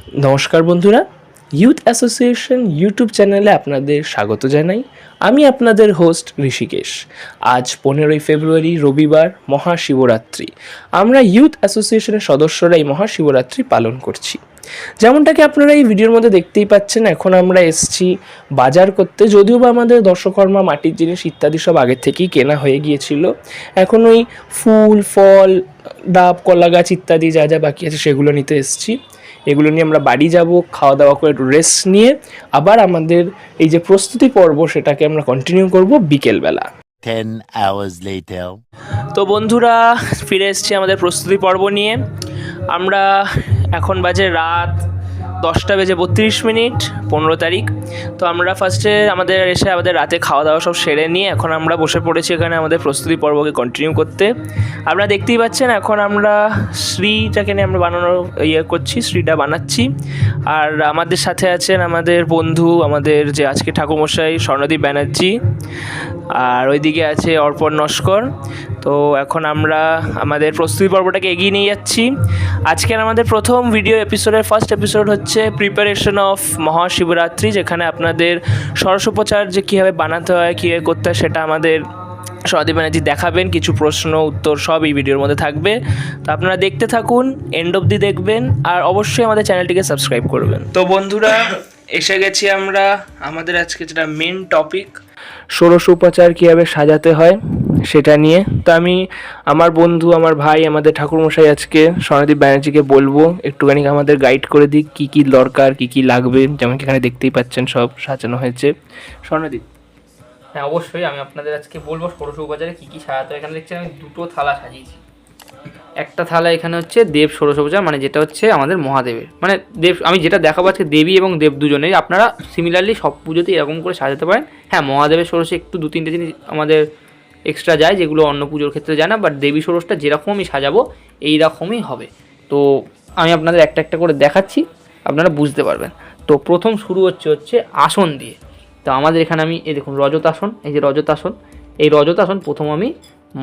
নমস্কার বন্ধুরা, youth association YouTube চ্যানেলে আপনাদের স্বাগত জানাই। আমি আপনাদের হোস্ট ঋষিকেশ। আজ 15ই ফেব্রুয়ারি রবিবার, মহাশিবরাত্রি। আমরা ইউথ অ্যাসোসিয়েশনের সদস্যরা এই মহাশিবরাত্রি পালন করছি। যেমনটাকে আপনারা এই ভিডিওর মধ্যে দেখতেই পাচ্ছেন, এখন আমরা এসেছি বাজার করতে। যদিও বা আমাদের দশকর্মা, মাটির জিনিস ইত্যাদি সব আগের থেকেই কেনা হয়ে গিয়েছিল। এখন ওই ফুল, ফল, ডাব, কলা গাছ ইত্যাদি যা যা বাকি আছে সেগুলো নিতে এসেছি। এগুলো নিয়ে আমরা বাড়ি যাব, খাওয়া দাওয়া করে একটু রেস্ট নিয়ে আবার আমাদের এই যে প্রস্তুতি পর্ব সেটাকে আমরা কন্টিনিউ করব বিকেলবেলা। 10 hours later. তো বন্ধুরা, ফিরে এসেছি আমাদের প্রস্তুতি পর্ব নিয়ে। আমরা এখন বাজে রাত 10:32, 15 তারিখ। তো আমরা ফার্স্টে আমাদের রাতে খাওয়া দাওয়া সব সেরে নিয়ে এখন আমরা বসে পড়েছি এখানে আমাদের প্রস্তুতি পর্বকে কন্টিনিউ করতে। আপনারা দেখতেই পাচ্ছেন এখন আমরা শ্রীটাকে নিয়ে আমরা বানানোর করছি, শ্রীটা বানাচ্ছি। আর আমাদের সাথে আছেন আমাদের বন্ধু, আমাদের যে আজকে ঠাকুরমশাই স্বর্ণদীপ ব্যানার্জি, আর ওইদিকে আছে অর্পণ নস্কর। তো এখন আমরা আমাদের প্রস্তুতি পর্বটাকে এগিয়ে নিয়ে যাচ্ছি। আজকের আমাদের প্রথম ভিডিও এপিসোডের ফার্স্ট এপিসোড হচ্ছে প্রিপারেশন অফ মহাশিবরাত্রি, যেখানে আপনাদের ষোড়শোপচার যে কীভাবে বানাতে হয়, কীভাবে করতে হয় সেটা আমাদের স্বর্ণদীপ ব্যানার্জি দেখাবেন। কিছু প্রশ্ন উত্তর সব এই ভিডিওর মধ্যে থাকবে। তো আপনারা দেখতে থাকুন, এন্ড অবধি দেখবেন, আর অবশ্যই আমাদের চ্যানেলটিকে সাবস্ক্রাইব করবেন। তো বন্ধুরা, এসে গেছি আমরা আমাদের আজকে যেটা মেন টপিক, ষোড়শোপচার কীভাবে সাজাতে হয় সেটা নিয়ে। তো আমি আমার বন্ধু, আমার ভাই, আমাদের ঠাকুরমশাই আজকে স্বর্ণদীপ ব্যানার্জিকে বলবো একটুখানি আমাদের গাইড করে দিক কী কী দরকার, কী কী লাগবে। যেমন এখানে দেখতেই পাচ্ছেন সব সাজানো হয়েছে। স্বর্ণদীপ। হ্যাঁ, অবশ্যই আমি আপনাদের আজকে বলবো ষোড়শোপচারে কী কী সাজাতে হয়। এখানে দেখছেন আমি দুটো থালা সাজিয়েছি। একটা থালা এখানে হচ্ছে দেব ষোড়শোপচার, মানে যেটা হচ্ছে আমাদের মহাদেবের, মানে দেব। আমি যেটা দেখাবো আজকে দেবী এবং দেব দুজনেই। আপনারা সিমিলারলি সব পুজোতে এরকম করে সাজাতে পারেন। হ্যাঁ, মহাদেবের ষোড়শে একটু 2-3টে জিনিস আমাদের এক্সট্রা যায়, যেগুলো অন্য পুজোর ক্ষেত্রে যায় না। বাট দেবী ষোড়শটা যেরকম আমি সাজাবো এই রকমই হবে। তো আমি আপনাদের একটা একটা করে দেখাচ্ছি, আপনারা বুঝতে পারবেন। তো প্রথম শুরু হচ্ছে আসন দিয়ে। তো আমাদের এখানে আমি এই দেখুন রজত আসন, এই যে রজত আসন, এই রজত আসন প্রথম আমি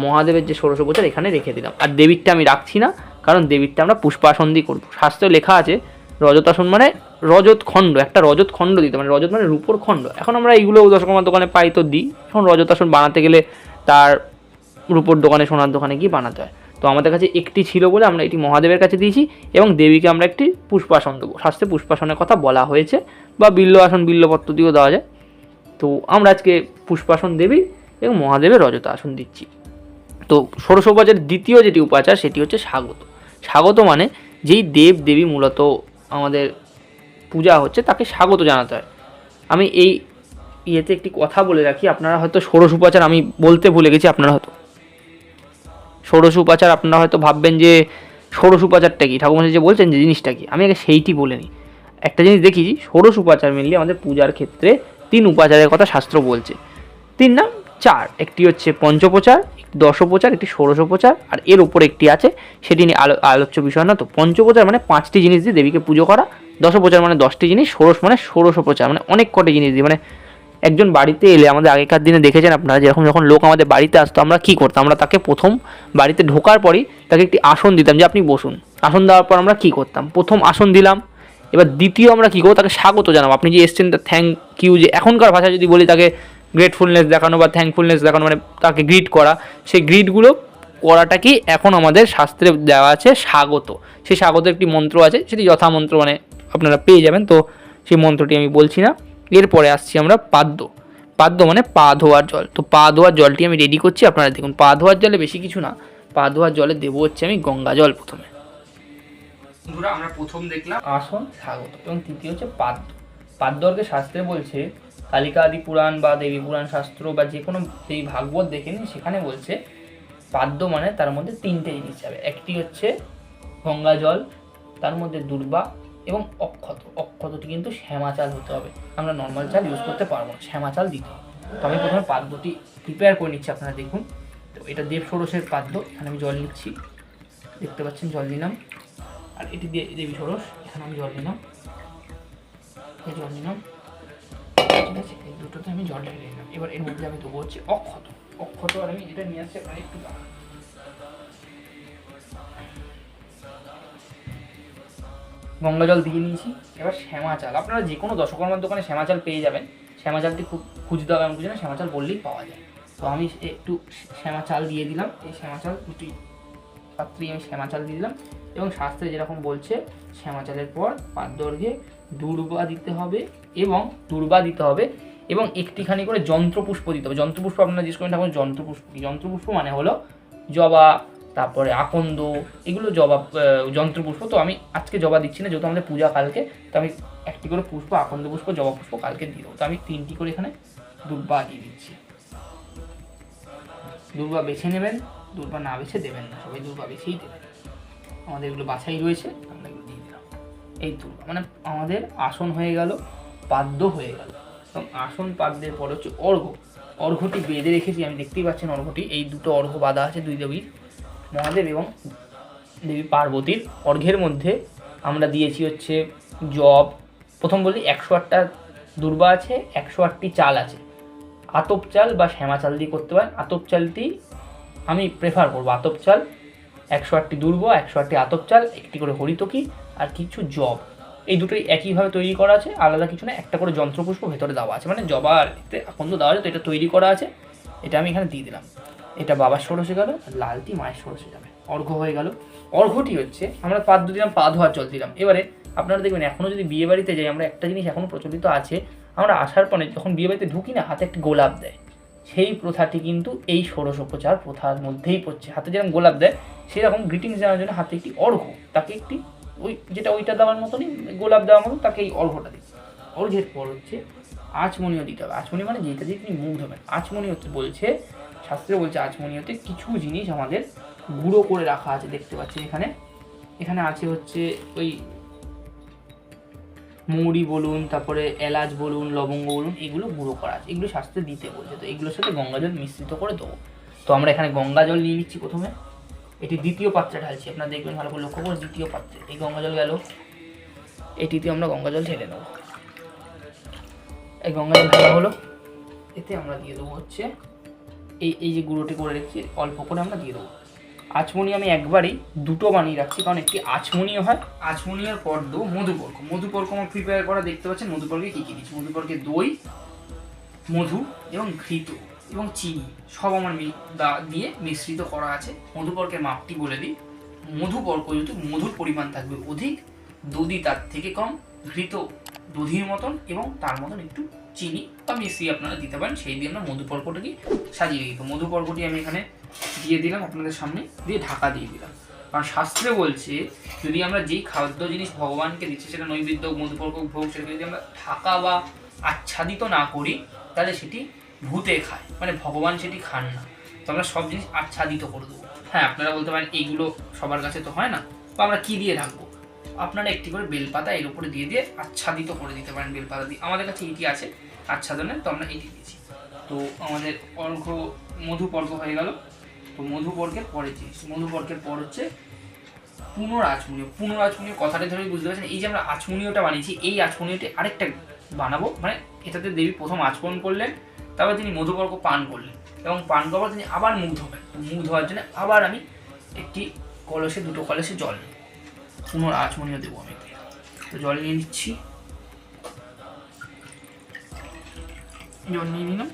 মহাদেবের যে ষোড়শোপচার এখানে রেখে দিলাম। আর দেবীরটা আমি রাখছি না, কারণ দেবীরটা আমরা পুষ্পাসন দিয়ে করবো। শাস্ত্রে লেখা আছে রজত আসন মানে রজত খণ্ড, একটা রজত খণ্ড দিতে, মানে রজত মানে রূপোর খণ্ড। এখন আমরা এইগুলো দশকর্মার দোকানে পাই তো দিই। এখন রজত আসন বানাতে গেলে তার রূপোর দোকানে, সোনার দোকানে গিয়ে বানাতে হয়। তো আমাদের কাছে একটি ছিল বলে আমরা এটি মহাদেবের কাছে দিয়েছি, এবং দেবীকে আমরা একটি পুষ্পাসন দেবো। শাস্ত্রে পুষ্পাসনের কথা বলা হয়েছে, বা বিল্ল আসন, বিল্লপত্র দিয়েও দেওয়া যায়। তো আমরা আজকে পুষ্পাসন দেবী এবং মহাদেবের রজত আসন দিচ্ছি। তো ষোড়শোপচারের দ্বিতীয় যেটি উপাচার সেটি হচ্ছে স্বাগত। স্বাগত মানে যেই দেব দেবী মূলত আমাদের পূজা হচ্ছে তাকে স্বাগত জানাতে হয়। আমি এই ইয়েতে একটি কথা বলে রাখি, আপনারা হয়তো ষোড়শোপচার আমি বলতে ভুলে গেছি, আপনারা হয়তো ভাববেন যে ষোড়শোপচারটা কি, ঠাকুরমশাই যে বলছেন যে জিনিসটা কি, আমি আগে সেইটি বলে নিই। একটা জিনিস দেখিছি, ষোড়শোপচার মেনলি আমাদের পূজার ক্ষেত্রে 3 উপাচারের কথা শাস্ত্র বলছে। 3 না 4, একটি হচ্ছে পঞ্চোপচার, একটি দশোপচার, একটি ষোড়শোপচার, আর এর উপরে একটি আছে, সেটি নিয়ে আলোচ্য বিষয় না। তো পঞ্চোপচার মানে 5টি জিনিস দিয়ে দেবীকে পুজো করা, দশোপচার মানে 10টি জিনিস, ষোড়শ মানে ষোড়শোপচার মানে অনেক কটি জিনিস দিয়ে। মানে একজন বাড়িতে এলে, আমাদের আগেকার দিনে দেখেছেন আপনারা, যখন লোক আমাদের বাড়িতে আসতো আমরা কী করতাম, আমরা তাকে প্রথম বাড়িতে ঢোকার পরই তাকে একটি আসন দিতাম যে আপনি বসুন। আসন দেওয়ার পর আমরা কী করতাম, প্রথম আসন দিলাম। এবার দ্বিতীয় আমরা কী করবো, তাকে স্বাগত জানাবো। আপনি যে এসছেন তা থ্যাংক ইউ, যে এখনকার ভাষায় যদি বলি তাকে গ্রেটফুলনেস দেখানো বা থ্যাঙ্কফুলনেস দেখানো, মানে তাকে গ্রিট করা। সেই গ্রিটগুলো করাটা কি এখন আমাদের শাস্ত্রে দেওয়া আছে স্বাগত। সেই স্বাগতের একটি মন্ত্র আছে, সেটি যথামন্ত্র মানে আপনারা পেয়ে যাবেন। তো সেই মন্ত্রটি আমি বলছি না। এরপরে আসছি আমরা পাদ্য। পাদ্য মানে পা ধোয়ার জল। তো পা ধোয়ার জলটি আমি রেডি করছি, আপনারা দেখুন। পা ধোয়ার জলে বেশি কিছু না, পা ধোয়ার জলে দেবো হচ্ছে আমি গঙ্গা জল প্রথমে। বন্ধুরা, আমরা প্রথম দেখলাম আসন, স্বাগত, এবং তৃতীয় হচ্ছে পাদ্য। পাদ্যকে শাস্ত্রে বলছে, কালিকা আদি পুরাণ বা দেবী পুরাণ শাস্ত্র বা যে কোনো সেই ভাগবত দেখে নিন, সেখানে বলছে পাদ্য মানে তার মধ্যে 3টে জিনিস যাবে। একটি হচ্ছে গঙ্গা জল, তার মধ্যে দুর্বা এবং অক্ষত। অক্ষতটি কিন্তু শ্যামা চাল হতে হবে, আমরা নর্মাল চাল ইউজ করতে পারবো না, শ্যামা চাল দিতে হবে। তো আমি প্রথমে পাদ্যটি প্রিপেয়ার করে নিচ্ছি, আপনারা দেখুন। তো এটা দেব ষোড়শের পাদ্য, এখানে আমি জল নিচ্ছি, দেখতে পাচ্ছেন জল নিলাম। আর এটি দেবী ষোড়শ, এখানে আমি জল নিলাম, ঠিক আছে, এই দুটোতে আমি জল ঢেলে নিলাম। এবার এর মধ্যে আমি দেবো হচ্ছে অক্ষত। অক্ষত আর আমি এটা নিয়ে আসছি, আপনারা একটু গঙ্গা জল দিয়ে নিয়েছি। এবার শ্যামা চাল, আপনারা যে কোনো দশকর্মার দোকানে শ্যামা চাল পেয়ে যাবেন। শ্যামা চালটি খুব খুঁজতে হবে এমন কিছু না, শ্যামা চাল বললেই পাওয়া যায়। তো আমি একটু শ্যামা চাল দিয়ে দিলাম। এই শ্যামা চাল দুটি পাত্রে আমি শ্যামা চাল দিয়ে দিলাম। এবং শাস্ত্রে যেরকম বলছে শ্যামা চালের পর পাদ্যর্ঘ্যে দূর্বা দিতে হবে এবং একটিখানি করে যন্ত্রপুষ্প দিতে হবে। যন্ত্রপুষ্প আপনারা জিজ্ঞেস করেন ঠাকুর যন্ত্রপুষ্প কি? যন্ত্রপুষ্প মানে হলো জবা, তারপরে আকন্দ, এগুলো জবা যন্ত্রপুষ্প। তো আমি আজকে জবা দিচ্ছি না, যেহেতু আমাদের পূজা কালকে, তো আমি একটি করে পুষ্প, আকন্দ পুষ্প, জবা পুষ্প কালকে দিয়ে দেবো। তো আমি 3টি করে এখানে দূর্বা দিয়ে দিচ্ছি। দূর্বা বেছে নেবেন, দূর্বা না বেছে দেবেন না, সবাই দূর্বা বেছেই দেবেন। আমাদের এগুলো বাছাই রয়েছে, আমরা এগুলো দিয়ে দিলাম। এই দূর্বা মানে আমাদের আসন হয়ে গেল, পাদ্য হয়ে গেল। এবং আসন পাদ্যের পর হচ্ছে অর্ঘ্যটি বেঁধে রেখেছি, আমি দেখতেই পাচ্ছেন অর্ঘ্যটি। এই দুটো অর্ঘ্য বাঁধা আছে দুই দেবীর, মহাদেব এবং দেবী পার্বতীর। অর্ঘ্যের মধ্যে আমরা দিয়েছি হচ্ছে জব। প্রথম বলি 108টা দূর্বা আছে, 108টি চাল আছে। আতপ চাল বা শ্যামা চাল দিয়ে করতে পারেন। আতপ চালটি আমি প্রেফার করবো। আতপ চাল 108টি দূর্বা, 108টি আতপ চাল, একটি করে হরিতকি আর কিছু জব। এই দুটোই একইভাবে তৈরি করা আছে, আলাদা কিছু না। একটা করে যন্ত্রপুষ্প ভেতরে দেওয়া আছে, মানে জবা আর এতে আকন্দ দেওয়া আছে। তো এটা তৈরি করা আছে, এটা আমি এখানে দিয়ে দিলাম। এটা বাবার ষোড়শে গেল, আর লালটি মায়ের ষোড়শে যাবে। অর্ঘ্য হয়ে গেল। অর্ঘ্যটি হচ্ছে আমরা পাদ্য দিলাম, পা ধোয়ার জল দিলাম। এবারে আপনারা দেখবেন এখনও যদি বিয়ে বাড়িতে যাই, আমরা একটা জিনিস এখনও প্রচলিত আছে, আমরা আসার পরে যখন বিয়ে বাড়িতে ঢুকি না, হাতে একটা গোলাপ দেয়। সেই প্রথাটি কিন্তু এই ষোড়শোপচার প্রথার মধ্যেই পড়ছে। হাতে যেরকম গোলাপ দেয়, সেরকম গ্রিটিংস জানার জন্য হাতে একটি অর্ঘ্য, তাকে একটি ওইটা দেওয়ার মতনই, গোলাপ দেওয়ার মতন, তাকে এই অর্ঘ্যটা দিচ্ছে। অর্ঘ্যের পর হচ্ছে আচমনীয় দিতে হবে। আচমনি মানে যেটা দিয়ে তিনি মুখ ধোবেন। আচমনি হচ্ছে বলছে, শাস্ত্রে বলছে আচমনিয়তে কিছু জিনিস আমাদের গুঁড়ো করে রাখা আছে, দেখতে পাচ্ছি এখানে আছে হচ্ছে ওই মৌরি বলুন, তারপরে এলাচ বলুন, লবঙ্গ বলুন, এগুলো গুঁড়ো করা আছে, এগুলো শাস্ত্রে দিতে বলছে। তো এগুলোর সাথে গঙ্গা জল মিশ্রিত করে দেবো। তো আমরা এখানে গঙ্গা জল নিয়ে নিচ্ছি প্রথমে। এটি দ্বিতীয় পাত্রে ঢালছি, আপনারা দেখবেন ভালো করে লক্ষ্য করে। দ্বিতীয় পাত্রে এই গঙ্গা জল গেল, এটিতে আমরা গঙ্গা জল ঢেলে নেব। এই গঙ্গা জল ঢালা হলো, এতে আমরা দিয়ে দেবো হচ্ছে এই যে গুঁড়োটি করে রেখেছি, অল্প করে আমরা দিয়ে দেবো। আচমনি আমি একবারেই দুটো বানিয়ে রাখছি, কারণ একটি আচমনীয় হয়। আচমনীয়র পর দেবো মধুপর্ক। মধুপর্ক আমার প্রিপেয়ার করা, দেখতে পাচ্ছেন মধুপর্কে কী কী দিচ্ছি। মধুপর্কে দই, মধু এবং ঘৃত এবং চিনি সব আমার দিয়ে মিশ্রিত করা আছে। মধুপর্কের মাপটি বলে দিই। মধুপর্ক যেহেতু মধুর পরিমাণ থাকবে অধিক, দধি তার থেকে কম, ঘৃত দধির মতন এবং তার মতন একটু চিনি বা মিশিয়ে আপনারা দিতে পারেন। সেই দিয়ে আমরা মধুপর্কটাকে সাজিয়ে দিই। তো মধুপর্কটি আমি এখানে দিয়ে দিলাম আপনাদের সামনে, দিয়ে ঢাকা দিয়ে দিলাম। কারণ শাস্ত্রে বলছে যদি আমরা যেই খাদ্য জিনিস ভগবানকে দিচ্ছি, সেটা নৈবেদ্য, মধুপর্ক, ভোগ, সেটাকে যদি আমরা ঢাকা বা আচ্ছাদিত না করি, তাহলে সেটি ভূতে খায়, মানে ভগবান সেটি খান না। তো আমরা সব জিনিস আচ্ছাদিত করে দেবো। হ্যাঁ, আপনারা বলতে পারেন এইগুলো সবার কাছে তো হয় না, বা আমরা কী দিয়ে রাখবো। আপনারা একটি করে বেলপাতা এর উপরে দিয়ে আচ্ছাদিত করে দিতে পারেন বেলপাতা দিয়ে। আমাদের কাছে এটি আছে আচ্ছাদনের, তো আমরা এটি দিয়েছি। তো আমাদের অর্ঘ্য মধুপর্ক হয়ে গেল। তো মধুপর্কের পরে জিনিস, মধুপর্কের পর হচ্ছে পুনরাচমনীয়। পুনরাচমনীয় কথাটা ধরেই বুঝতে পারছেন, এই যে আমরা আচমনীয়টা বানিয়েছি, এই আচমনীয়টি আরেকটা বানাবো। মানে এটাতে দেবী প্রথম আচমন করলেন, তারপর তিনি মধুপর্ক পান করলেন, এবং পান করার পর তিনি আবার মুখ ধোবেন। মুখ ধোয়ার জন্য আবার আমি একটি কলসে, দুটো কলসে জল নেব, পুনরাচমনীয় দেবো আমি। তো জল নিয়ে নিচ্ছি, জল নিয়ে নিলাম।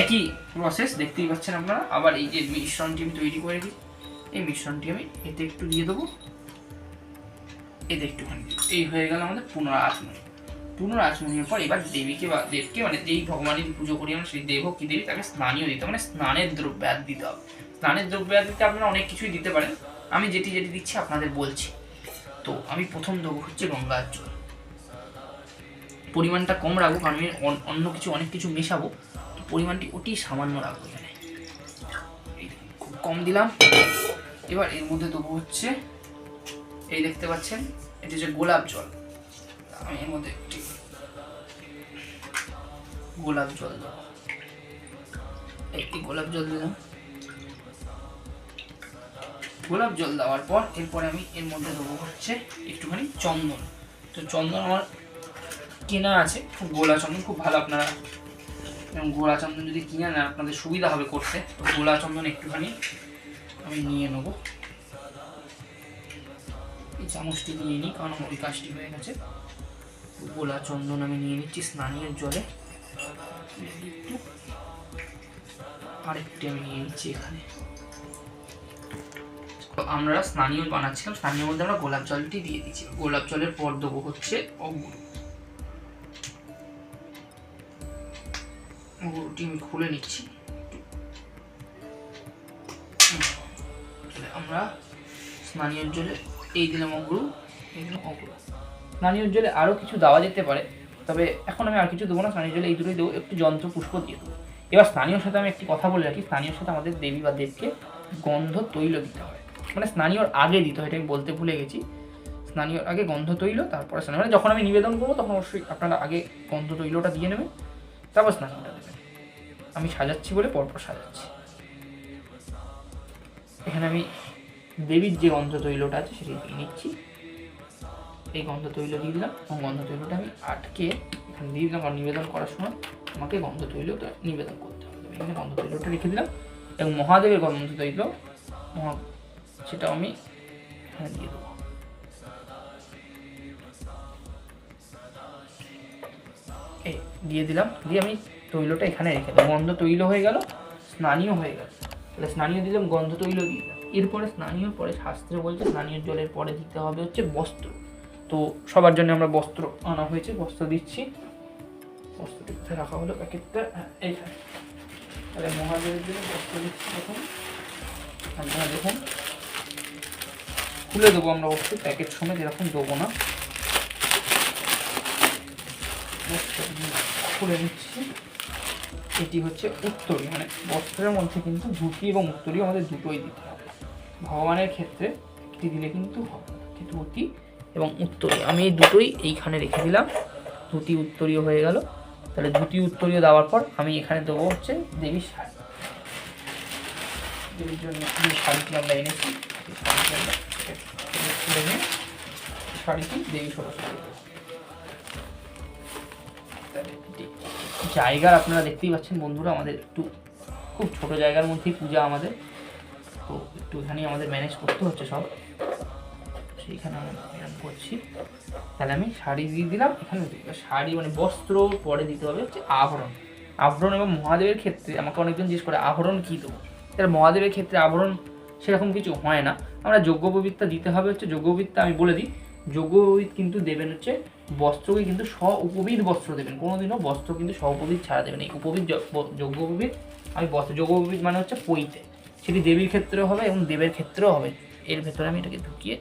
একই প্রসেস দেখতেই পাচ্ছেন আপনারা। আবার এই যে মিশ্রণটি আমি তৈরি করে দিই, এই মিশ্রণটি আমি এতে একটু দিয়ে দেবো, এতে একটুখানি। এই হয়ে গেল আমাদের পুনরাচমনী। পুনরাচমনীর পর এবার দেবীকে বা দেবকে, মানে যেই ভগবানের পুজো করি আমরা, সেই দেব কি দেবী, তাকে স্নানীয় দিতে হবে, মানে স্নানের দ্রব্যাদ দিতে হবে। স্নানের দ্রব্যাদ দিতে আপনারা অনেক কিছুই দিতে পারেন, আমি যেটি দিচ্ছি আপনাদের বলছি। তো আমি প্রথম দেবো হচ্ছে গঙ্গার জল। পরিমাণটা কম রাখবো, কারণ আমি অন্য কিছু অনেক কিছু মেশাবো, তো পরিমাণটি অতি সামান্য রাখবো। এখানে খুব কম দিলাম। এবার এর মধ্যে দেবো হচ্ছে, এই দেখতে পাচ্ছেন, এটি হচ্ছে গোলাপ জল। আমি এর মধ্যে একটি গোলাপ জল দেবো, একটি গোলাপ জল দিলাম। গোলাপ জল দেওয়ার পর এরপরে আমি এর মধ্যে দেবো হচ্ছে একটুখানি চন্দন। তো চন্দন আমার কেনা আছে, খুব গোলা চন্দন, খুব ভালো। আপনারা গোলা চন্দন যদি কিনে নেন আপনাদের সুবিধা হবে করতে। তো গোলা চন্দন একটুখানি আমি নিয়ে নেবো। এই এই চামচটি নিয়ে নিই, কারণ আমার ওই কাজটি হয়ে গেছে। গোলা চন্দন আমি নিয়ে নিচ্ছি স্নানীয় জলে, আরেকটি আমি নিয়ে নিচ্ছি এখানে। আমরা স্নানীয় বানাচ্ছিলাম, স্নানীয় মধ্যে আমরা গোলাপ জলটি দিয়ে দিচ্ছি। গোলাপ জলের পর দেবো হচ্ছে অঙ্গুরটি আমি খুলে নিচ্ছি। আমরা স্নানীয় জলে এই দিলাম অঙ্গুর, এই দিলাম অঙ্গুর। স্নানীয় জলে আরও কিছু দেওয়া যেতে পারে, তবে এখন আমি আর কিছু দেবো না, স্নানীয় জলে এই দুটোই দেবো, একটু যন্ত্র পুষ্প দিয়ে দেবো। এবার স্নানীয়র সাথে আমি একটি কথা বলে রাখি, স্নানীয়র সাথে আমাদের দেবী বা দেবকে গন্ধ তৈল দিতে হয়, মানে স্নানীয়র আগে দিতে হয়, এটা আমি বলতে ভুলে গেছি। স্নানীয়র আগে গন্ধ তৈল, তারপরে স্নানীয়, মানে যখন আমি নিবেদন করবো তখন অবশ্যই আপনারা আগে গন্ধ তৈলটা দিয়ে নেবেন, তারপর স্নানীয়টা দেবেন। আমি সাজাচ্ছি বলে পরপর সাজাচ্ছি। এখানে আমি দেবীর যে গন্ধ তৈলটা আছে সেটি দিয়ে নিচ্ছি। এই গন্ধ তৈল দিয়ে দিলাম, এবং গন্ধ তৈলটা আমি আটকে এখানে দিয়ে দিলাম, কারণ নিবেদন করার সময় আমাকে গন্ধ তৈলটা নিবেদন করতে হবে। এখানে গন্ধ তৈলটা রেখে দিলাম, এবং মহাদেবের গন্ধ তৈল সেটাও আমি এখানে দিয়ে দেবো। এই দিয়ে দিলাম, দিয়ে আমি তৈলটা এখানে রেখে দেবো। গন্ধ তৈল হয়ে গেল, স্নানীয় হয়ে গেল। তাহলে স্নানীয় দিলাম, গন্ধ তৈল দিয়ে দিলাম। এরপরে স্নানীয় পরে শাস্ত্রে বলছে স্নানীয় জলের পরে দিতে হবে হচ্ছে বস্ত্র। তো সবার জন্য আমরা বস্ত্র আনা হয়েছে, বস্ত্র দিচ্ছি। বস্ত্রটি কোথায় রাখা হলো প্যাকেটটা, এইখানে। তাহলে মহাদেবের জন্য বস্ত্র দিচ্ছি প্রথম। আপনারা দেখুন খুলে দেবো আমরা অবশ্যই, প্যাকেট সমেত এরকম দেবো না। খুলে নিচ্ছি। এটি হচ্ছে উত্তরী, মানে বস্ত্রের মধ্যে কিন্তু ধুতি এবং উত্তরী আমাদের দুটোই দিতে হবে। ভগবানের ক্ষেত্রে একটি দিলে কিন্তু হবে না, ধুতি এবং উত্তরী আমি এই দুটোই এইখানে রেখে দিলাম। ধুতি উত্তরীয় হয়ে গেল। তাহলে ধুতি উত্তরীয় দেওয়ার পর আমি এখানে দেবো হচ্ছে দেবীর শাড়ি। দেবীর জন্য যে শাড়িটি আমরা এনেছি শাড়িটি দেবী সরস্বতী। জায়গার আপনারা দেখতেই পাচ্ছেন বন্ধুরা, আমাদের একটু খুব ছোট জায়গার মধ্যেই পূজা আমাদের, তো একটুখানি আমাদের ম্যানেজ করতে হচ্ছে সব, সেইখানে আমি করছি। তাহলে আমি শাড়ি দিয়ে দিলাম। এখানে শাড়ি মানে বস্ত্র পরে দিতে হবে হচ্ছে আভরণ। আভরণ এবং মহাদেবের ক্ষেত্রে আমাকে অনেকজন জিজ্ঞেস করে আভরণ কী দেবো। তাহলে মহাদেবের ক্ষেত্রে আভরণ সেরকম কিছু হয় না, আমরা যজ্ঞোপবীতটা দিতে হবে হচ্ছে। যজ্ঞোপবীতটা আমি বলে দিই, যজ্ঞোপবীত কিন্তু দেবেন হচ্ছে বস্ত্রকে কিন্তু উপবীত বস্ত্র দেবেন, কোনোদিনও বস্ত্র কিন্তু উপবীত ছাড়া দেবেন। এই উপবীত যজ্ঞোপবীত আমি বস্ত্র, যজ্ঞোপবীত মানে হচ্ছে পইতে, সেটি দেবীর ক্ষেত্রেও হবে এবং দেবের ক্ষেত্রেও হবে। এর ভেতরে আমি এটাকে ঢুকিয়ে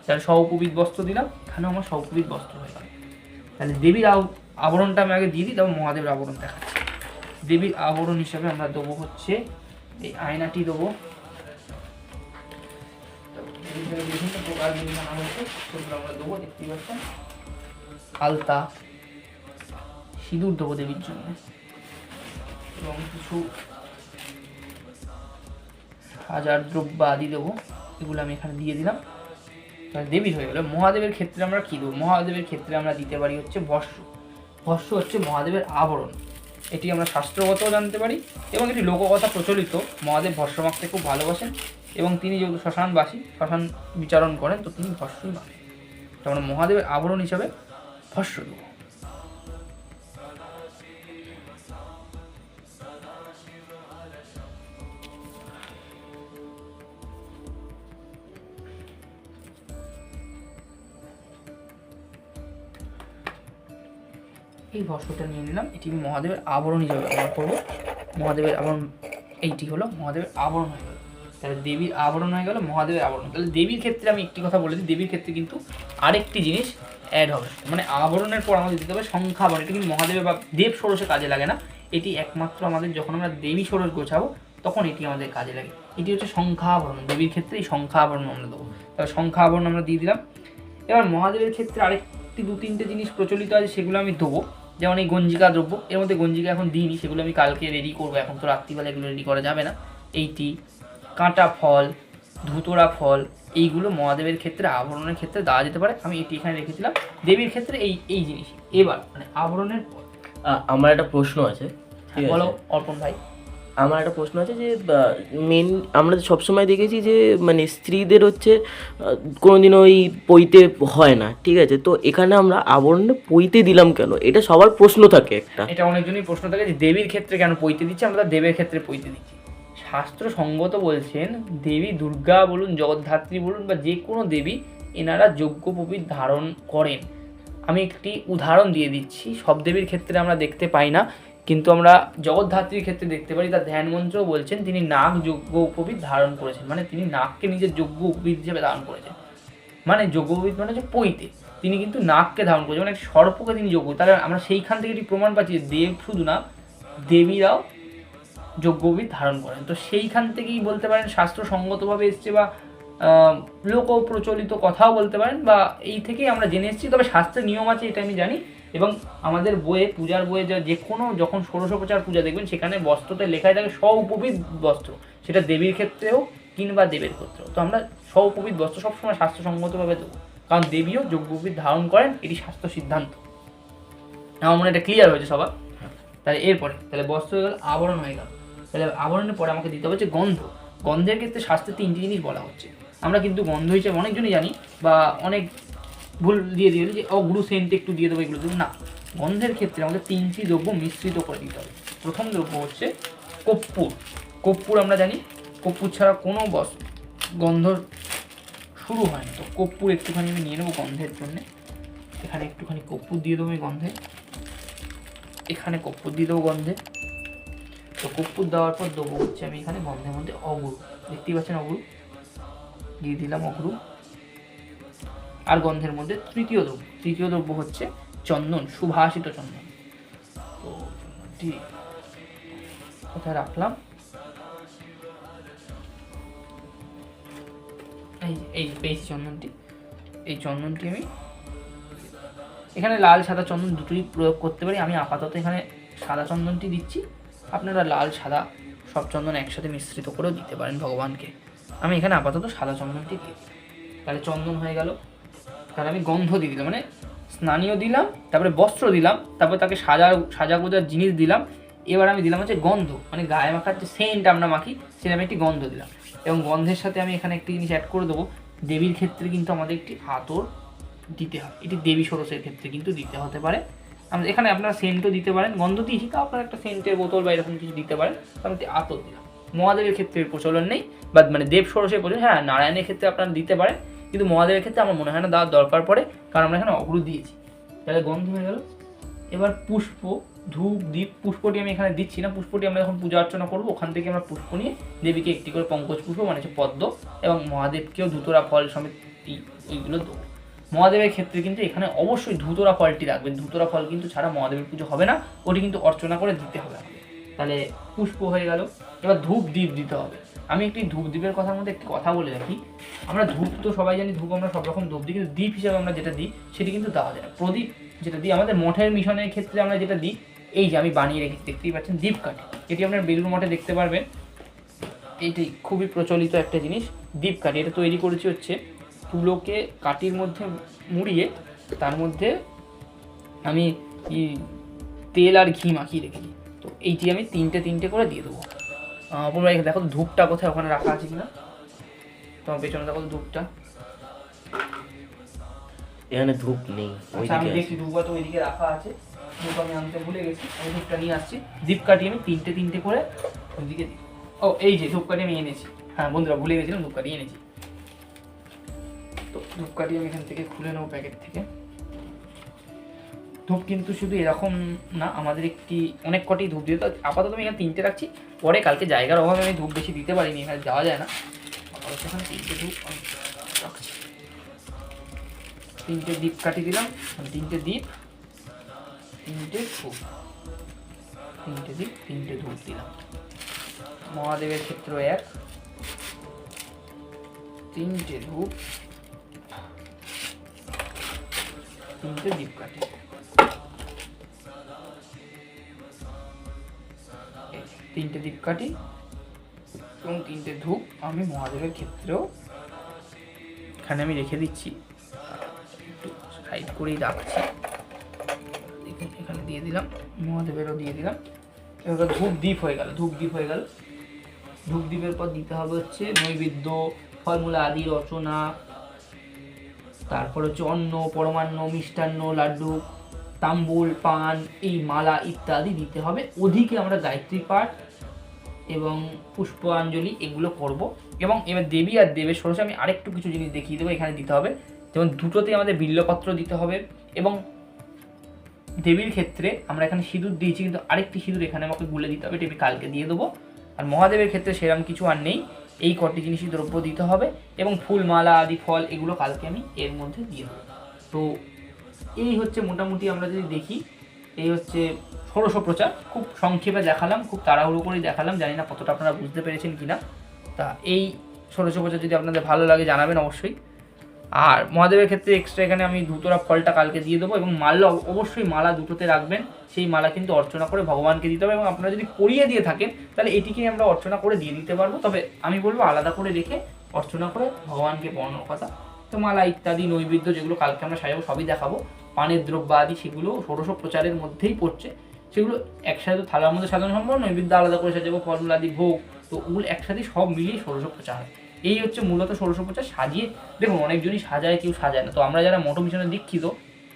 তাহলে উপবীত বস্ত্র দিলাম, এখানেও আমার উপবীত বস্ত্র হয়ে গেল। তাহলে দেবীর আবরণটা আমি আগে দিয়ে দিই, তারপর মহাদেবের আবরণ দেখাচ্ছি। দেবীর আবরণ হিসাবে আমরা দেবো হচ্ছে এই আয়নাটি দেবো, বিভিন্ন প্রকার সেগুলো আমরা দেবো, দেখতেই পাচ্ছেন। আলতা, সিঁদুর দেবো দেবীর জন্য, এবং কিছু হাজার দ্রব্য আদি দেবো, এগুলো আমি এখানে দিয়ে দিলাম। দেবীর হয়ে গেল। মহাদেবের ক্ষেত্রে আমরা কী দেবো? মহাদেবের ক্ষেত্রে আমরা দিতে পারি হচ্ছে ভস্য। ভস্য হচ্ছে মহাদেবের আবরণ, এটি আমরা শাস্ত্রগতও জানতে পারি এবং এটি লোককথা প্রচলিত। মহাদেব ভস্য মাখতে খুব ভালোবাসেন এবং তিনি যেহেতু শ্মশানবাসী, শ্মশান বিচারণ করেন, তো তিনি ভস্যই মাখেন। তো আমরা মহাদেবের আবরণ হিসাবে ভস্য দেবো। এই ভস্যটা নিয়ে নিলাম, এটি আমি মহাদেবের আবরণ হিসাবে ব্যবহার করবো। মহাদেবের আবরণ এইটি হলো মহাদেবের আবরণ হয়ে গেল। তাহলে দেবীর আবরণ হয়ে গেল, মহাদেবের আবরণ। তাহলে দেবীর ক্ষেত্রে আমি একটি কথা বলে দিই, দেবীর ক্ষেত্রে কিন্তু আরেকটি জিনিস অ্যাড হবে, মানে আবরণের পর আমাদের দিতে হবে শঙ্খাভরণ। এটা কিন্তু মহাদেবের বা দেব ষোড়শে কাজে লাগে না, এটি একমাত্র আমাদের যখন আমরা দেবী ষোড়শ গোছাবো তখন এটি আমাদের কাজে লাগে। এটি হচ্ছে শঙ্খাভরণ, দেবীর ক্ষেত্রে এই শঙ্খাভরণ আমরা দেবো। তাহলে শঙ্খাভরণ আমরা দিয়ে দিলাম। এবার মহাদেবের ক্ষেত্রে আরেকটি 2-3টে জিনিস প্রচলিত আছে, সেগুলো আমি দেবো। যেমন এই গঞ্জিকা দ্রব্য, এর মধ্যে গঞ্জিকা এখন দিইনি, সেগুলো আমি কালকে রেডি করবো, এখন তো রাত্রিবেলা এগুলো রেডি করা যাবে না। এইটি কাঁটা ফল, ধুতরা ফল, এইগুলো মহাদেবের ক্ষেত্রে আবরণের ক্ষেত্রে দেওয়া যেতে পারে। আমি এটি এখানে রেখেছিলাম। দেবীর ক্ষেত্রে এই জিনিস। এবার মানে আবরণের পর আমার একটা প্রশ্ন আছে, ঠিক আছে? বলো অর্পণ ভাই। আমার একটা প্রশ্ন আছে যে মেন আমরা সবসময় দেখেছি যে মানে স্ত্রীদের হচ্ছে কোনোদিনও ওই পইতে হয় না, ঠিক আছে, তো এখানে আমরা আবরণে পইতে দিলাম কেন, এটা সবার প্রশ্ন থাকে একটা। এটা অনেকজনই প্রশ্ন থাকে যে দেবীর ক্ষেত্রে কেন পৈতে দিচ্ছি, আমরা দেবের ক্ষেত্রে পৈতে দিচ্ছি। শাস্ত্র সঙ্গত বলছেন দেবী দুর্গা বলুন, জগদ্ধাত্রী বলুন বা যে কোনো দেবী, এনারা যজ্ঞোপবীত ধারণ করেন। আমি একটি উদাহরণ দিয়ে দিচ্ছি, সব দেবীর ক্ষেত্রে আমরা দেখতে পাই না, কিন্তু আমরা জগদ্ধাত্রীর ক্ষেত্রে দেখতে পারি। তার ধ্যান মন্ত্র বলছেন তিনি নাগ যজ্ঞ উপবীত ধারণ করেছেন, মানে তিনি নাগকে নিজের যজ্ঞ উপবীত হিসেবে ধারণ করেছেন। মানে যজ্ঞ উপবীত মানে হচ্ছে পৈতে, তিনি কিন্তু নাগকে ধারণ করেছেন, মানে সর্পকে তিনি যজ্ঞ। তাহলে আমরা সেইখান থেকে একটি প্রমাণ পাচ্ছি যে দেব শুধু না, দেবীরাও যজ্ঞোপবীত ধারণ করেন। তো সেইখান থেকেই বলতে পারেন শাস্ত্রসঙ্গতভাবে এসছে, বা লোক প্রচলিত কথাও বলতে পারেন, বা এই থেকেই আমরা জেনে এসেছি। তবে শাস্ত্রের নিয়ম আছে, এটা আমি জানি। এবং আমাদের বইয়ে, পূজার বইয়ে যে কোনো যখন ষোড়শোপচার পূজা দেখবেন, সেখানে বস্ত্রতে লেখাই থাকে স্ব-উপবীত বস্ত্র, সেটা দেবীর ক্ষেত্রেও কিংবা দেবের ক্ষেত্রেও। তো আমরা স্ব-উপবীত বস্ত্র সবসময় স্বাস্থ্যসঙ্গতভাবে দেবো, কারণ দেবীও যজ্ঞোপবীত ধারণ করেন, এটি স্বাস্থ্য সিদ্ধান্ত। আমার মনে এটা ক্লিয়ার হয়েছে সবার। তাহলে এরপরে তাহলে বস্ত্র হয়ে গেল, আবরণ হয়ে গেল। তাহলে আবরণের পরে আমাকে দিতে হবে যে গন্ধ। গন্ধের ক্ষেত্রে শাস্ত্রে 3টি জিনিস বলা হচ্ছে। আমরা কিন্তু গন্ধ হিসেবে অনেকজনই জানি, বা অনেক ভুল দিয়ে দিয়ে যে অগুরু সেন্ট একটু দিয়ে দেবো, এগুলো দেবো না। গন্ধের ক্ষেত্রে আমাকে 3টি দ্রব্য মিশ্রিত করে দিতে হবে। প্রথম দ্রব্য হচ্ছে কর্পূর। কর্পূর আমরা জানি, কর্পূর ছাড়া কোনো গন্ধ শুরু হয় না। তো কর্পূর একটুখানি আমি নিয়ে নেবো গন্ধের জন্যে। এখানে একটুখানি কর্পূর দিয়ে দেবো এই গন্ধে, এখানে কর্পূর দিয়ে দেবো গন্ধে। তো কর্পূর দেওয়ার পর দেবো হচ্ছে আমি এখানে গন্ধের মধ্যে অগুরু, দেখতেই পাচ্ছেন অগুরু দিয়ে দিলাম, অগুরু। আর গন্ধের মধ্যে তৃতীয় দ্রব্য হচ্ছে চন্দন, সুভাষিত চন্দন। তো ঠিক কোথায় রাখলাম, এই পেয়েছি চন্দনটি। এই চন্দনটি আমি এখানে লাল সাদা চন্দন দুটোই প্রয়োগ করতে পারি। আমি আপাতত এখানে সাদা চন্দনটি দিচ্ছি, আপনারা লাল সাদা সব চন্দন একসাথে মিশ্রিত করেও দিতে পারেন ভগবানকে। আমি এখানে আপাতত সাদা চন্দনটি দিই। তাহলে চন্দন হয়ে গেল। তাহলে আমি গন্ধ দিয়ে দিলাম, মানে স্নানীয় দিলাম, তারপরে বস্ত্র দিলাম, তারপরে তাকে সাজা গোজার জিনিস দিলাম। এবার আমি দিলাম হচ্ছে গন্ধ, মানে গায়ে মাখার যে সেন্ট আমরা মাখি, সেটা আমি একটি গন্ধ দিলাম। এবং গন্ধের সাথে আমি এখানে একটি জিনিস অ্যাড করে দেবো। দেবীর ক্ষেত্রে কিন্তু আমাদের একটি আতর দিতে হয়, এটি দেবী ষোড়শের ক্ষেত্রে কিন্তু দিতে হতে পারে। আমরা এখানে আপনারা সেন্টও দিতে পারেন, গন্ধ দিয়েছি তো আপনারা একটা সেন্টের বোতল বা এরকম কিছু দিতে পারেন। আমি আতর দিলাম। মহাদেবের ক্ষেত্রে প্রচলন নেই, বা মানে দেব ষোড়শের প্রচলন, হ্যাঁ নারায়ণের ক্ষেত্রে আপনারা দিতে পারেন, কিন্তু মহাদেবের ক্ষেত্রে আমার মনে হয় না দেওয়ার দরকার পড়ে, কারণ আমরা এখানে অগুরু দিয়েছি। তাহলে গন্ধ হয়ে গেল। এবার পুষ্প, ধূপ, দ্বীপ। পুষ্পটি আমি এখানে দিচ্ছি না, পুষ্পটি আমরা যখন পূজা অর্চনা করবো ওখান থেকে আমরা পুষ্প নিয়ে দেবীকে একটি করে পঙ্কজ পুষ্প, মানে হচ্ছে পদ্ম, এবং মহাদেবকেও ধুতরা ফল সমেত ওইগুলো দেবো। মহাদেবের ক্ষেত্রে কিন্তু এখানে অবশ্যই ধুতরা ফলটি রাখবেন। ধুতরা ফল কিন্তু ছাড়া মহাদেবের পুজো হবে না, ওটি কিন্তু অর্চনা করে দিতে হবে আমাদের। তাহলে পুষ্প হয়ে গেল। এবার ধূপ দ্বীপ দিতে হবে। আমি একটি ধূপ দ্বীপের কথার মধ্যে একটি কথা বলে রাখি। আমরা ধূপ তো সবাই জানি, ধূপ আমরা সব রকম ধূপ দিই, কিন্তু দ্বীপ হিসাবে আমরা যেটা দিই সেটি কিন্তু দেওয়া যায় না। প্রদীপ যেটা দিই আমাদের মঠের মিশনের ক্ষেত্রে আমরা যেটা দিই, এই যে আমি বানিয়ে রেখেছি, দেখতেই পাচ্ছেন দীপকাঠি। এটি আপনার বেলুড় মঠে দেখতে পারবেন। এইটি খুবই প্রচলিত একটা জিনিস, দীপকাঠি। এটা তৈরি করেছি হচ্ছে তুলোকে কাঠির মধ্যে মুড়িয়ে তার মধ্যে আমি তেল আর ঘি মাখিয়ে রেখেছি। তো এইটি আমি তিনটে করে দিয়ে দেবো। পুরো দেখো ধূপটা কোথায় ওখানে রাখা আছে কিনা, তোমার পেছনে দেখো ধূপটা, এখানে ধূপ নেই। আমি দেখছি ধূপটা তো ওইদিকে রাখা আছে, ধূপ আমি আনতে ভুলে গেছি, আমি ধূপটা নিয়ে আসছি। ধূপকাঠি আমি তিনটে করে ওইদিকে দিই। ও এই যে ধূপকাঠি আমি এনেছি, হ্যাঁ বন্ধুরা ভুলে গেছিলাম, ধূপকাঠি এনেছি। তো ধূপকাঠি আমি এখান থেকে খুলে নেবো প্যাকেট থেকে। ধূপ কিন্তু শুধু এরকম না, আমাদের অনেক কটি ধূপ দিয়ে, তো আপাতত আমি এখানে 3টে রাখছি। পরে কালকে জায়গার অভাবে আমি ধূপ বেশি দিতে পারিনি, এখানে যাওয়া যায় না। আপাতত এখানে 3টে ধূপ আমি রাখছি। 3টে দ্বীপ কাটি দিলাম, 3টে দ্বীপ, 3টে ধূপ, 3টে দ্বীপ, 3টে ধূপ দিলাম। মহাদেবের ক্ষেত্র 1, 3টে ধূপ, 3টে দ্বীপ কাঠি, 3টে দ্বীপ কাঠি এবং 3টে ধূপ আমি মহাদেবের ক্ষেত্রেও এখানে আমি রেখে দিচ্ছি। একটু সাইড করেই রাখছি, এখানে দিয়ে দিলাম, মহাদেবেরও দিয়ে দিলাম। এবার ধূপদীপ হয়ে গেল, ধূপদীপের পর দিতে হবে হচ্ছে নৈবেদ্য, ফলমূল আদি রচনা, তারপর হচ্ছে অন্ন, পরমান্ন, মিষ্টান্ন, লাড্ডু, তাম্বুল, পান, এই মালা ইত্যাদি দিতে হবে। ওদিকে আমরা গায়ত্রী পাঠ এবং পুষ্পাঞ্জলি এগুলো করব। এবং এবার দেবী আর দেবের ষোড়শে আমি আরেকটু কিছু জিনিস দেখিয়ে দেবো এখানে দিতে হবে। যেমন দুটোতেই আমাদের বিল্লপত্র দিতে হবে, এবং দেবীর ক্ষেত্রে আমরা এখানে সিঁদুর দিয়েছি, কিন্তু আরেকটি সিঁদুর এখানে আমাকে গুলে দিতে হবে, দেবী কালকে দিয়ে দেবো। আর মহাদেবের ক্ষেত্রে সেরকম কিছু আর নেই, এই কটি জিনিসই দ্রব্য দিতে হবে, এবং ফুল মালা আদি ফল এগুলো কালকে আমি এর মধ্যে দিয়ে দেবো। তো এই হচ্ছে মোটামুটি আমরা যদি দেখি, এই হচ্ছে ষোড়শ প্রচার। খুব সংক্ষেপে দেখালাম, খুব তাড়াহুড়ো করেই দেখালাম, জানি না কতটা আপনারা বুঝতে পেরেছেন কিনা। তা এই ষোড়শ প্রচার যদি আপনাদের ভালো লাগে জানাবেন অবশ্যই। আর মহাদেবের ক্ষেত্রে এক্সট্রা এখানে আমি ধুতরা ফলটা কালকে দিয়ে দেবো, এবং মালা অবশ্যই মালা দুটোতে রাখবেন, সেই মালা কিন্তু অর্চনা করে ভগবানকে দিতে হবে। এবং আপনারা যদি পরিয়ে দিয়ে থাকেন তাহলে এটিকে আমরা অর্চনা করে দিয়ে দিতে পারবো, তবে আমি বলবো আলাদা করে রেখে অর্চনা করে ভগবানকে পড়ানোর কথা। তো মালা ইত্যাদি নৈবেদ্য যেগুলো কালকে আমরা সাজাবো সবই দেখাবো, পানের দ্রব্য আদি সেগুলো ষোড়শ প্রচারের মধ্যেই পড়ছে, সেগুলো একসাথে থালার মধ্যে সাজানো সম্ভব, নৈবেদ্য আলাদা করে সাজাবো, ফলমূল আদি ভোগ, তো ওগুলো একসাথে সব মিলিয়ে ষোড়শ প্রচার হয়। এই হচ্ছে মূলত ষোড়শ প্রচার। সাজিয়ে দেখুন অনেকজনই সাজায়, কেউ সাজায় না। তো আমরা যারা মঠ মিশনে দীক্ষিত,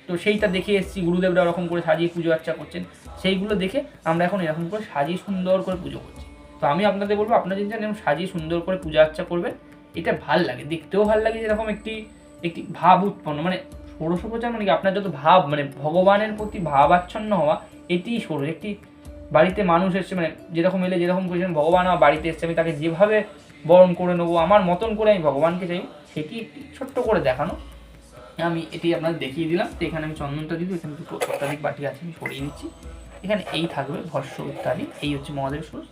তো সেইটা দেখে এসেছি, গুরুদেবরা ওরকম করে সাজিয়ে পুজো আর্চা করছেন, সেইগুলো দেখে আমরা এখন এরকম করে সাজিয়ে সুন্দর করে পুজো করছি। তো আমি আপনাদের বলবো, আপনারা যদি জানেন সাজিয়ে সুন্দর করে পূজা আর্চা করবেন, এটা ভাল লাগে, দেখতেও ভাল লাগে, যেরকম একটি ভাব উৎপন্ন, মানে ষোড়শ প্রচার মানে কি আপনার যত ভাব, মানে ভগবানের প্রতি ভাবাচ্ছন্ন হওয়া, এটিই ষোড়শ। একটি বাড়িতে মানুষ এসছে, মানে যেরকম এলে যেরকম করেছেন ভগবান আমার বাড়িতে এসছে, আমি তাকে যেভাবে বরণ করে নেবো, আমার মতন করে আমি ভগবানকে চাই, সেটি একটি ছোট্ট করে দেখানো। আমি এটি আপনাদের দেখিয়ে দিলাম। তো এখানে আমি চন্দনটা দিয়ে দিই, এখানে দুটো অত্যাধিক বাটি আছে আমি সরিয়ে নিচ্ছি, এখানে এই থাকবে ভস্য ইত্যাদি। এই হচ্ছে মহাদেব ষোড়শ।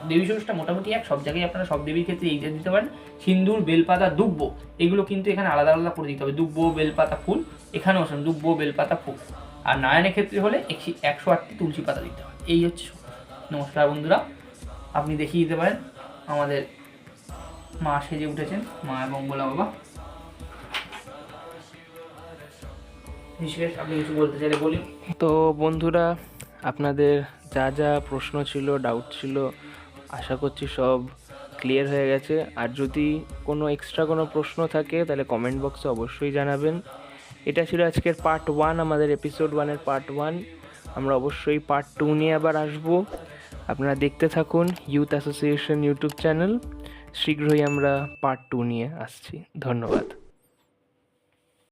দেবী ষোড়শটা মোটামুটি এক, সব জায়গায় আপনারা সব দেবীর ক্ষেত্রে এইটা দিতে পারেন। সিন্দুর, বেলপাতা, দুব্ব এগুলো কিন্তু এখানে আলাদা আলাদা করে দিতে হবে। দুব্ব, বেলপাতা, ফুল এখানেও আসেন, দুব্ব, বেলপাতা, ফুল। আর নারায়ণের ক্ষেত্রে হলে 108টি তুলসী পাতা দিতে হয়। এই হচ্ছে ষোড়শ। নমস্কার বন্ধুরা, আপনি দেখিয়ে দিতে পারেন আমাদের মা সেজে উঠেছেন, মা এবং ভোলা বাবা। বিশেষ আপনি কিছু বলতে চাইলে বলি। তো বন্ধুরা, আপনাদের যা যা প্রশ্ন ছিল, ডাউট ছিল, আশা করছি সব ক্লিয়ার হয়ে গেছে। আর যদি কোনো এক্সট্রা কোনো প্রশ্ন থাকে তাহলে কমেন্ট বক্সে অবশ্যই জানাবেন। এটা ছিল আজকের পার্ট 1, আমাদের এপিসোড 1-এর পার্ট 1। আমরা অবশ্যই পার্ট 2 নিয়ে আবার আসবো। আপনারা দেখতে থাকুন ইউথ অ্যাসোসিয়েশন ইউটিউব চ্যানেল। শীঘ্রই আমরা পার্ট 2 নিয়ে আসছি। ধন্যবাদ।